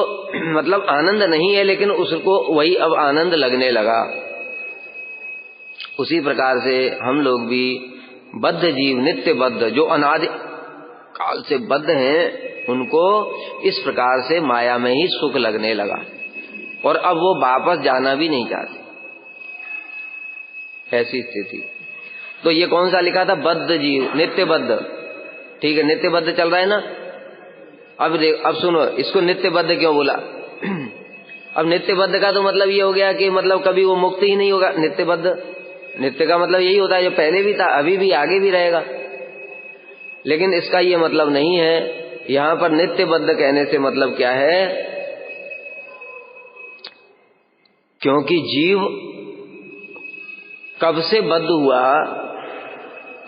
मतलब आनंद नहीं है, लेकिन उसको वही अब आनंद लगने लगा। उसी प्रकार से हम लोग भी बद्ध जीव, नित्य बद्ध, जो अनादि काल से बद्ध हैं, उनको इस प्रकार से माया में ही सुख लगने लगा, और अब वो वापस जाना भी नहीं चाहते, ऐसी स्थिति। तो ये कौन सा लिखा था? बद्ध जीव, नित्य बद्ध। ठीक है, नित्य बद्ध चल रहा है ना? अब सुनो, इसको नित्य बद्ध क्यों बोला? अब नित्य बद्ध का तो मतलब ये हो गया कि मतलब कभी वो मुक्त ही नहीं होगा। नित्य बद्ध, नित्य का मतलब यही होता है, जो पहले भी था, अभी भी, आगे भी रहेगा। लेकिन इसका ये मतलब नहीं है। यहां पर नित्य बद्ध कहने से मतलब क्या है? क्योंकि जीव कब से बद्ध हुआ,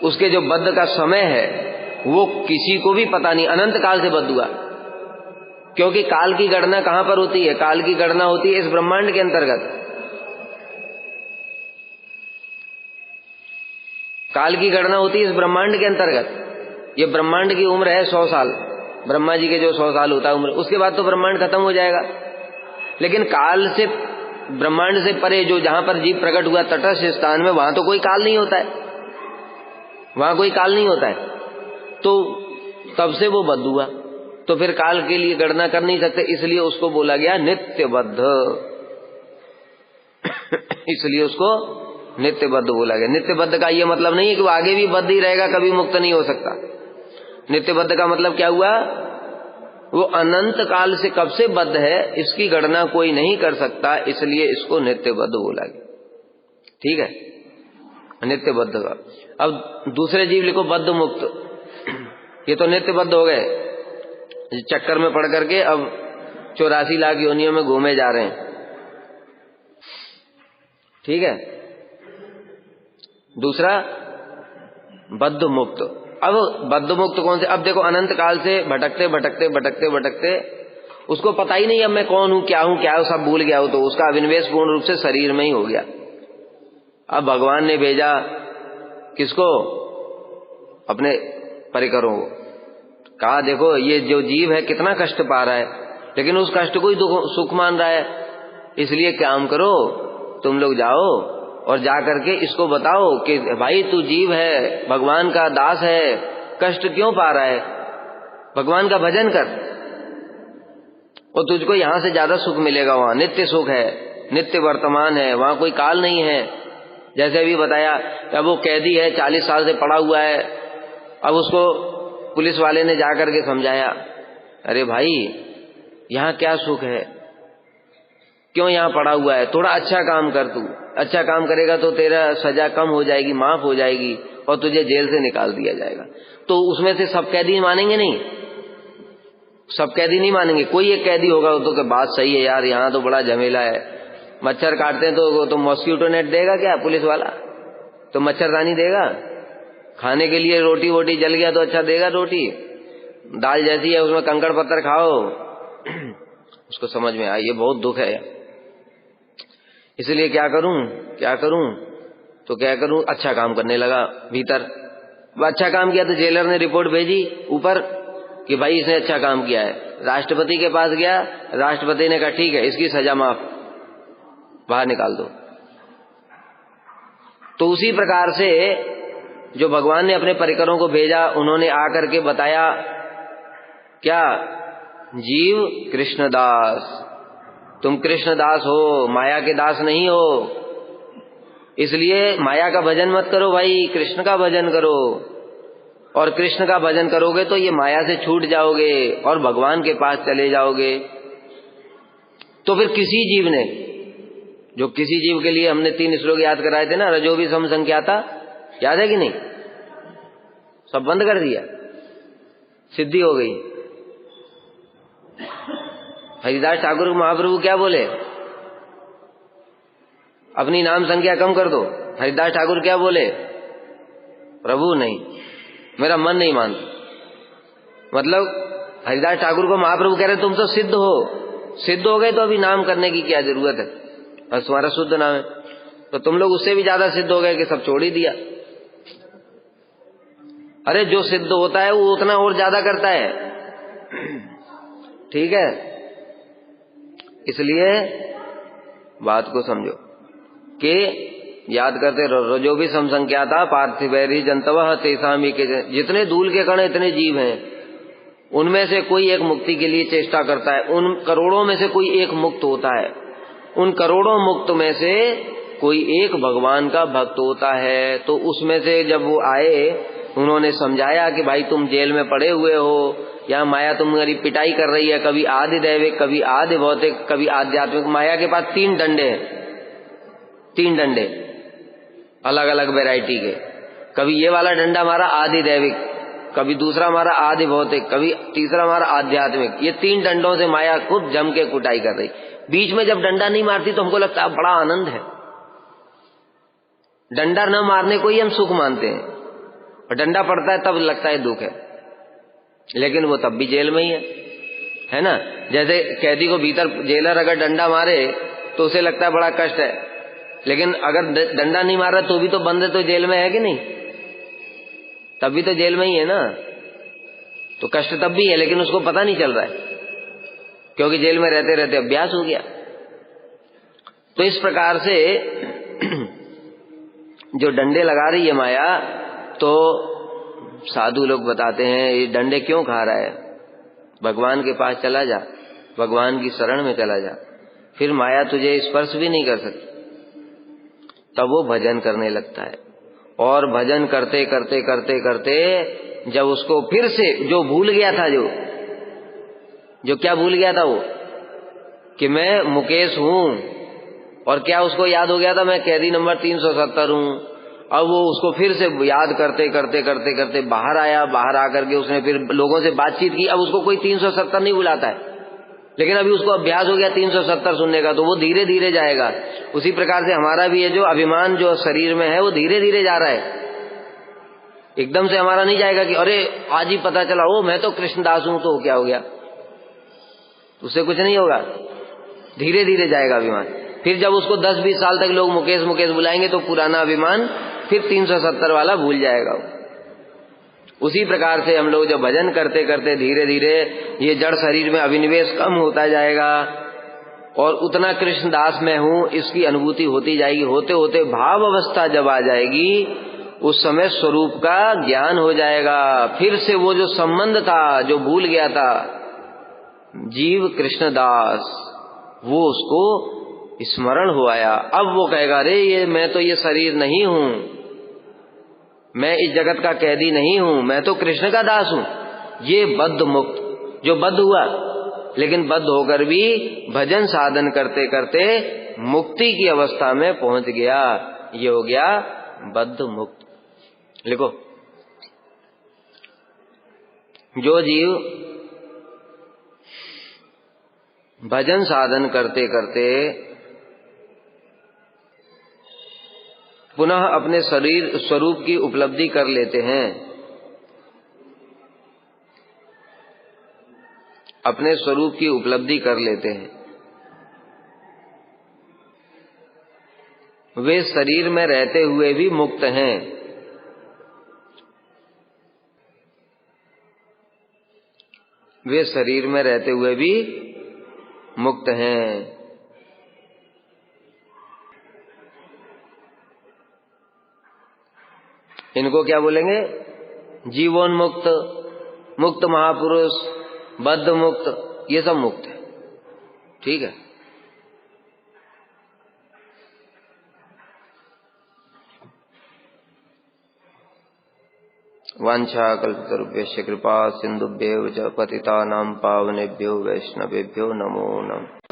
उसके जो बद्ध का समय है वो किसी को भी पता नहीं, अनंत काल से बद्ध हुआ। क्योंकि काल की गणना कहां पर होती है? काल की गणना होती है इस ब्रह्मांड के अंतर्गत। काल की गणना होती है इस ब्रह्मांड के अंतर्गत। ये ब्रह्मांड की उम्र है 100 साल, ब्रह्मा जी के जो 100 साल होता है उम्र, उसके बाद तो ब्रह्मांड खत्म हो जाएगा। लेकिन काल से, ब्रह्मांड से परे जो जहां पर जीव प्रकट हुआ तटस्थ स्थान में, वहां तो कोई काल नहीं होता है, वहां कोई काल नहीं होता है। तो तब से वो बद्ध हुआ, तो फिर काल के लिए गणना कर नहीं सकते, इसलिए उसको बोला गया नित्य बद्ध। इसलिए उसको नित्य बद्ध बोला गया। नित्य बद्ध का ये मतलब नहीं है कि वो आगे भी बद्ध ही रहेगा, कभी मुक्त नहीं हो सकता। नित्य बद्ध का मतलब क्या हुआ? वो अनंत काल से कब से बद्ध है, इसकी गणना कोई नहीं कर सकता, इसलिए इसको नित्य बद्ध बोला गया। ठीक है, नित्य बद्ध का। अब दूसरे जीव लिखो बद्ध मुक्त। ये तो नित्य बद्ध हो गए, चक्कर में पड़ करके अब 84 लाख योनियों में घूमे जा रहे हैं। ठीक है। दूसरा बद्ध मुक्त। अब बद्ध मुक्त कौन से? अब देखो अनंत काल से भटकते भटकते भटकते भटकते उसको पता ही नहीं अब मैं कौन हूं, क्या हूं, क्या हूं, सब भूल गया हो, तो उसका अभिनिवेश पूर्ण रूप से शरीर में ही हो गया। अब भगवान ने भेजा किसको? अपने परिकरों को। कहा देखो ये जो जीव है कितना कष्ट पा रहा है, लेकिन उस कष्ट को ही सुख मान रहा है, इसलिए काम करो, तुम लोग जाओ और जा करके इसको बताओ कि भाई तू जीव है, भगवान का दास है, कष्ट क्यों पा रहा है, भगवान का भजन कर और तुझको यहां से ज्यादा सुख मिलेगा। वहां नित्य सुख है, नित्य वर्तमान है, वहां कोई काल नहीं है। जैसे अभी बताया कि अब वो कैदी है, 40 साल से पड़ा हुआ है। अब उसको पुलिस वाले ने जाकर के समझाया, अरे भाई यहाँ क्या सुख है, क्यों यहाँ पड़ा हुआ है, थोड़ा अच्छा काम कर, तू अच्छा काम करेगा तो तेरा सजा कम हो जाएगी, माफ हो जाएगी और तुझे जेल से निकाल दिया जाएगा। तो उसमें से सब कैदी मानेंगे नहीं, सब कैदी नहीं मानेंगे, कोई एक कैदी होगा तो कि बात सही है यार, यहाँ तो बड़ा झमेला है, मच्छर काटते हैं तो मॉस्किटो नेट देगा क्या पुलिस वाला? तो मच्छरदानी देगा, खाने के लिए रोटी वोटी जल गया तो अच्छा देगा रोटी, दाल जैसी है उसमें कंकड़ पत्थर खाओ। उसको समझ में आया ये बहुत दुख है, इसलिए क्या करूं क्या करूं, तो क्या करूं, अच्छा काम करने लगा भीतर। वह अच्छा काम किया तो जेलर ने रिपोर्ट भेजी ऊपर कि भाई इसने अच्छा काम किया है। राष्ट्रपति के पास गया, राष्ट्रपति ने कहा ठीक है इसकी सजा माफ, बाहर निकाल दो। तो उसी प्रकार से जो भगवान ने अपने परिकरों को भेजा, उन्होंने आकर के बताया क्या, जीव कृष्णदास, तुम कृष्णदास हो, माया के दास नहीं हो, इसलिए माया का भजन मत करो भाई, कृष्ण का भजन करो। और कृष्ण का भजन करोगे तो ये माया से छूट जाओगे और भगवान के पास चले जाओगे। तो फिर किसी जीव ने, जो किसी जीव के लिए हमने 3 श्लोक याद कराए थे ना, रजो भी सम संख्याता, याद है कि नहीं? सब बंद कर दिया, सिद्धि हो गई। हरिदास ठाकुर महाप्रभु क्या बोले? अपनी नाम संख्या कम कर दो। हरिदास ठाकुर क्या बोले? प्रभु नहीं, मेरा मन नहीं मानता। मतलब हरिदास ठाकुर को महाप्रभु कह रहे तुम तो सिद्ध हो, सिद्ध हो गए तो अभी नाम करने की क्या जरूरत है, बस तुम्हारा शुद्ध नाम है। तो तुम लोग उससे भी ज्यादा सिद्ध हो गए कि सब छोड़ ही दिया। अरे जो सिद्ध होता है वो उतना और ज्यादा करता है, ठीक है? इसलिए बात को समझो कि याद करते रहो, जो भी समसंख्याता पार्थिवैरी जंतवः तेसामी के, जितने धूल के कण इतने जीव हैं, उनमें से कोई एक मुक्ति के लिए चेष्टा करता है। उन करोड़ों में से कोई एक मुक्त होता है, उन करोड़ों मुक्त में से कोई एक भगवान का भक्त होता है। तो उसमें से जब वो आए, उन्होंने समझाया कि भाई तुम जेल में पड़े हुए हो, यहाँ माया तुम्हारी पिटाई कर रही है, कभी आदि दैविक, कभी आदि भौतिक, कभी आध्यात्मिक। माया के पास 3 डंडे हैं, 3 डंडे अलग अलग वैरायटी के। कभी ये वाला डंडा मारा आदि दैविक, कभी दूसरा मारा आदि भौतिक, कभी तीसरा मारा आध्यात्मिक। ये 3 डंडों से माया खूब जम के कुटाई कर रही। बीच में जब डंडा नहीं मारती तो हमको लगता है बड़ा आनंद है। डंडा न मारने को ही हम सुख मानते हैं, और डंडा पड़ता है तब लगता है दुख है, लेकिन वो तब भी जेल में ही है ना। जैसे कैदी को भीतर जेलर अगर डंडा मारे तो उसे लगता है बड़ा कष्ट है, लेकिन अगर डंडा नहीं मारा तो भी तो बंद है, तो जेल में है कि नहीं? तब भी तो जेल में ही है ना। तो कष्ट तब भी है, लेकिन उसको पता नहीं चल रहा है, क्योंकि जेल में रहते रहते अभ्यास हो गया। तो इस प्रकार से जो डंडे लगा रही है माया, तो साधु लोग बताते हैं ये डंडे क्यों खा रहा है, भगवान के पास चला जा, भगवान की शरण में चला जा, फिर माया तुझे स्पर्श भी नहीं कर सकती। तब वो भजन करने लगता है, और भजन करते करते करते करते जब उसको फिर से जो भूल गया था, जो क्या भूल गया था वो, कि मैं मुकेश हूं, और क्या उसको याद हो गया था मैं कैदी नंबर 370 हूं। अब वो उसको फिर से याद करते करते करते करते बाहर आया। बाहर आकर के उसने फिर लोगों से बातचीत की। अब उसको कोई 370 नहीं बुलाता है, लेकिन अभी उसको अभ्यास हो गया 370 सुनने का, तो वो धीरे धीरे जाएगा। उसी प्रकार से हमारा भी ये जो अभिमान जो शरीर में है वो धीरे धीरे जा रहा है। एकदम से हमारा नहीं जाएगा कि अरे आज ही पता चला ओ मैं तो कृष्णदास हूं तो क्या हो गया, उससे कुछ नहीं होगा। धीरे धीरे जाएगा अभिमान। फिर जब उसको 10-20 साल तक लोग मुकेश मुकेश बुलाएंगे तो पुराना अभिमान फिर 370 वाला भूल जाएगा। उसी प्रकार से हम लोग जब भजन करते करते धीरे धीरे ये जड़ शरीर में अभिनिवेश कम होता जाएगा और उतना कृष्णदास में हूं इसकी अनुभूति होती जाएगी। होते होते भाव अवस्था जब आ जाएगी उस समय स्वरूप का ज्ञान हो जाएगा। फिर से वो जो संबंध था जो भूल गया था जीव कृष्णदास, वो उसको स्मरण हो आया। अब वो कहेगा अरे ये मैं तो ये शरीर नहीं हूं, मैं इस जगत का कैदी नहीं हूं, मैं तो कृष्ण का दास हूं। ये बद्ध मुक्त, जो बद्ध हुआ लेकिन बद्ध होकर भी भजन साधन करते करते मुक्ति की अवस्था में पहुंच गया, ये हो गया बद्ध मुक्त। लिखो, जो जीव भजन साधन करते करते पुनः अपने शरीर स्वरूप की उपलब्धि कर लेते हैं, अपने स्वरूप की उपलब्धि कर लेते हैं, वे शरीर में रहते हुए भी मुक्त हैं। वे शरीर में रहते हुए भी मुक्त हैं। इनको क्या बोलेंगे? जीवोन्मुक्त, मुक्त महापुरुष, बद्ध मुक्त, ये सब मुक्त है। ठीक है। वांछा कल्पतरुभ्यश्च कृपा सिन्धुभ्यैव च पतितानां पावनेभ्यो वैष्णवेभ्यो नमो नमः।